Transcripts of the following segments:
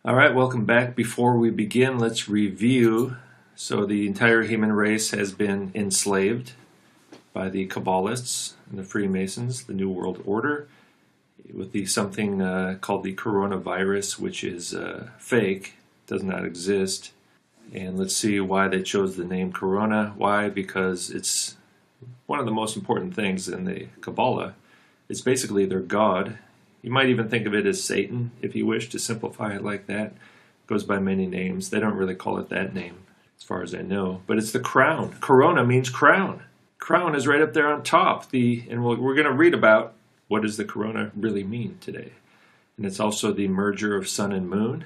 All right, welcome back. Before we begin, let's review. So the entire human race has been enslaved by the Kabbalists and the Freemasons, the New World Order, with something called the coronavirus, which is fake, does not exist. And let's see why they chose the name Corona. Why? Because it's one of the most important things in the Kabbalah. It's basically their god. You might even think of it as Satan, if you wish to simplify it like that. It goes by many names. They don't really call it that name, as far as I know. But it's the crown. Corona means crown. Crown is right up there on top. And we're going to read about what does the corona really mean today. And it's also the merger of sun and moon,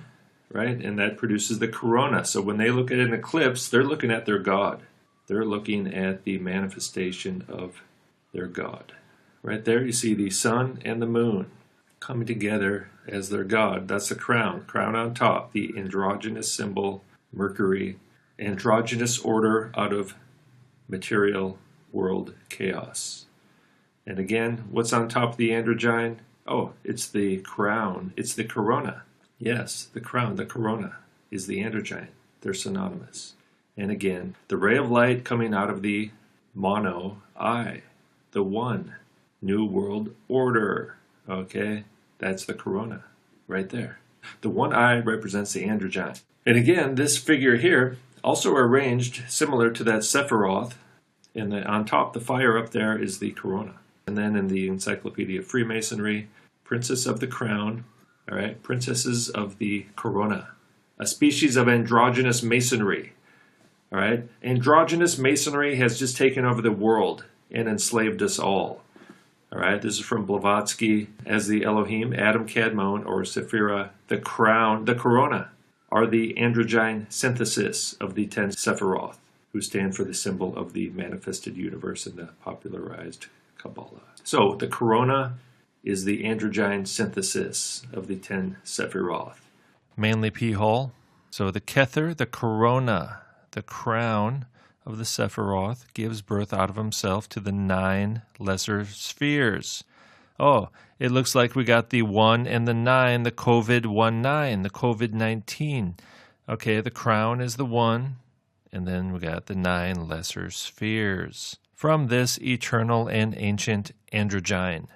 right? And that produces the corona. So when they look at an eclipse, they're looking at their god. They're looking at the manifestation of their god. Right there you see the sun and the moon coming together as their god. That's the crown on top, the androgynous symbol, Mercury, androgynous order out of material world chaos. And again, what's on top of the androgyne? Oh, it's the crown, it's the corona. Yes, the crown, the corona is the androgyne. They're synonymous. And again, the ray of light coming out of the mono eye, the one, New World Order. Okay, that's the corona right there. The one eye represents the androgyne. And again, this figure here also arranged similar to that Sephiroth. And on top, the fire up there is the corona. And then in the Encyclopedia of Freemasonry, Princess of the Crown, all right, Princesses of the Corona, a species of androgynous masonry. All right, androgynous masonry has just taken over the world and enslaved us all. All right, this is from Blavatsky. As the Elohim, Adam Kadmon, or Sephira, the crown, the corona, are the androgyne synthesis of the 10 Sephiroth, who stand for the symbol of the manifested universe in the popularized Kabbalah. So the corona is the androgyne synthesis of the 10 Sephiroth. Manly P. Hall. So the Kether, the corona, the crown of the Sephiroth, gives birth out of himself to the 9 lesser spheres. Oh, it looks like we got the 1 and the 9, the COVID-19, the COVID-19. Okay, the crown is the 1, and then we got the 9 lesser spheres. From this eternal and ancient androgyne,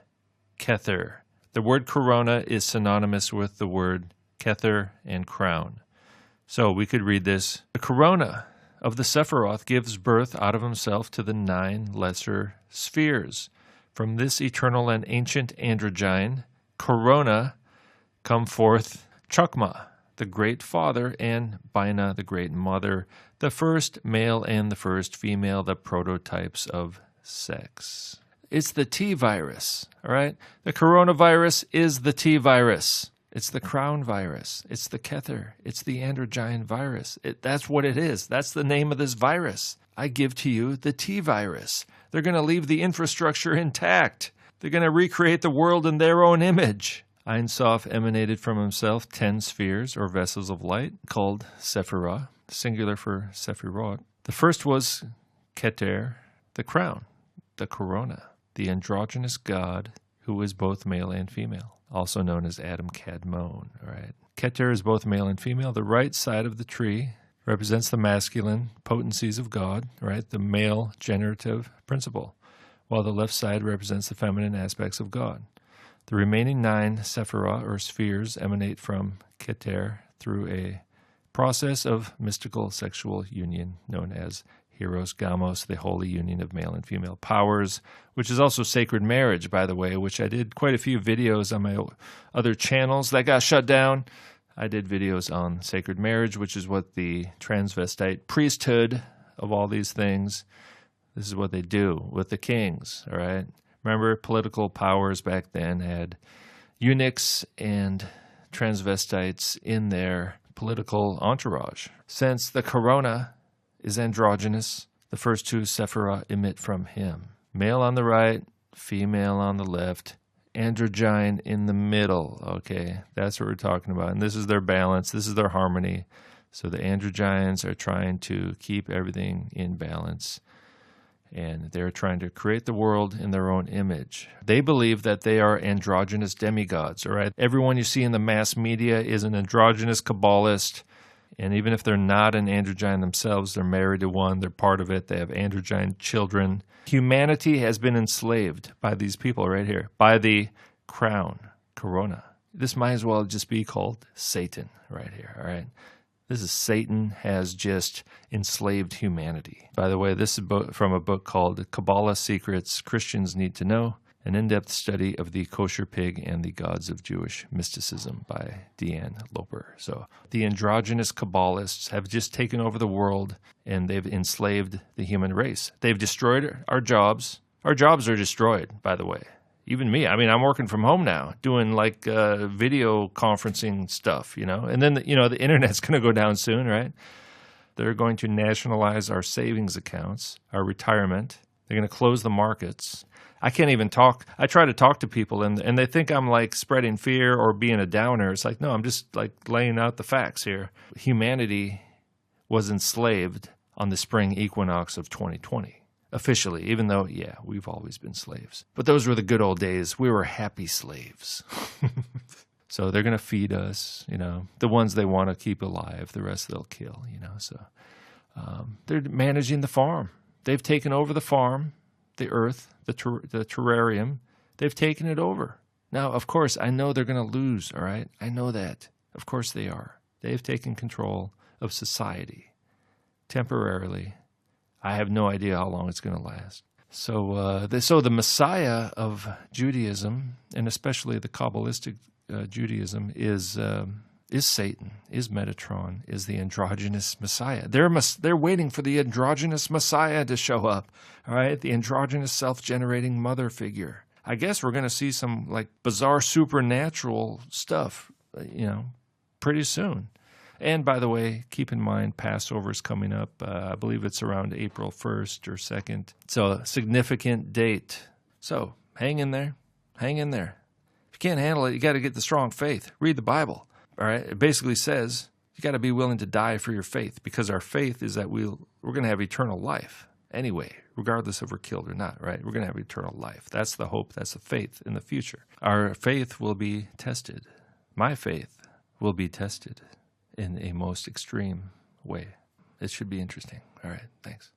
Kether. The word corona is synonymous with the word Kether and crown. So we could read this. The corona of the Sephiroth gives birth out of himself to the 9 lesser spheres. From this eternal and ancient androgyne, corona, come forth Chokmah, the great father, and Bina, the great mother, the first male and the first female, the prototypes of sex. It's the T virus, all right? The coronavirus is the T virus. It's the crown virus. It's the Kether. It's the androgyne virus. That's what it is. That's the name of this virus. I give to you the T virus. They're going to leave the infrastructure intact. They're going to recreate the world in their own image. Ein Sof emanated from himself 10 spheres or vessels of light called Sephirah, singular for Sephirot. The first was Keter, the crown, the corona, the androgynous god who is both male and female, also known as Adam Kadmon. All right. Keter is both male and female. The right side of the tree represents the masculine potencies of God, right? The male generative principle, while the left side represents the feminine aspects of God. The remaining 9 Sephirah, or spheres, emanate from Keter through a process of mystical sexual union known as Hieros Gamos, the holy union of male and female powers, which is also sacred marriage, by the way, which I did quite a few videos on my other channels that got shut down. I did videos on sacred marriage, which is what the transvestite priesthood of all these things, this is what they do with the kings, all right? Remember, political powers back then had eunuchs and transvestites in their political entourage. Since the corona is androgynous, the first 2 Sephirah emit from him. Male on the right, female on the left, androgyne in the middle. Okay, that's what we're talking about. And this is their balance. This is their harmony. So the androgynes are trying to keep everything in balance. And they're trying to create the world in their own image. They believe that they are androgynous demigods, all right? Everyone you see in the mass media is an androgynous Kabbalist. And even if they're not an androgyne themselves, they're married to one, they're part of it, they have androgyne children. Humanity has been enslaved by these people right here, by the crown, corona. This might as well just be called Satan right here, all right? This is Satan has just enslaved humanity. By the way, this is from a book called Kabbalah Secrets Christians Need to Know, an in-depth study of the kosher pig and the gods of Jewish mysticism by Deanne Loper. So the androgynous Kabbalists have just taken over the world, and they've enslaved the human race. They've destroyed our jobs. Our jobs are destroyed, by the way. Even me. I mean, I'm working from home now, doing like video conferencing stuff, And then, the internet's going to go down soon, right? They're going to nationalize our savings accounts, our retirement. They're going to close the markets. I can't even talk. I try to talk to people, and they think I'm like spreading fear or being a downer. It's like, no, I'm just like laying out the facts here. Humanity was enslaved on the spring equinox of 2020. Officially, even though, yeah, we've always been slaves. But those were the good old days. We were happy slaves. So they're going to feed us, the ones they want to keep alive. The rest they'll kill, So they're managing the farm. They've taken over the farm, the earth, the terrarium. They've taken it over. Now, of course, I know they're going to lose, all right? I know that. Of course they are. They've taken control of society temporarily. I have no idea how long it's going to last. So the Messiah of Judaism, and especially the Kabbalistic Judaism, is Satan, is Metatron, is the androgynous Messiah. They're waiting for the androgynous Messiah to show up, all right? The androgynous self-generating mother figure. I guess we're going to see some like bizarre supernatural stuff, pretty soon. And by the way, keep in mind, Passover is coming up. I believe it's around April 1st or 2nd. So a significant date. So hang in there. Hang in there. If you can't handle it, you got to get the strong faith. Read the Bible. All right. It basically says you got to be willing to die for your faith, because our faith is that we're going to have eternal life anyway, regardless if we're killed or not, right? We're going to have eternal life. That's the hope. That's the faith in the future. Our faith will be tested. My faith will be tested in a most extreme way. It should be interesting. All right, thanks.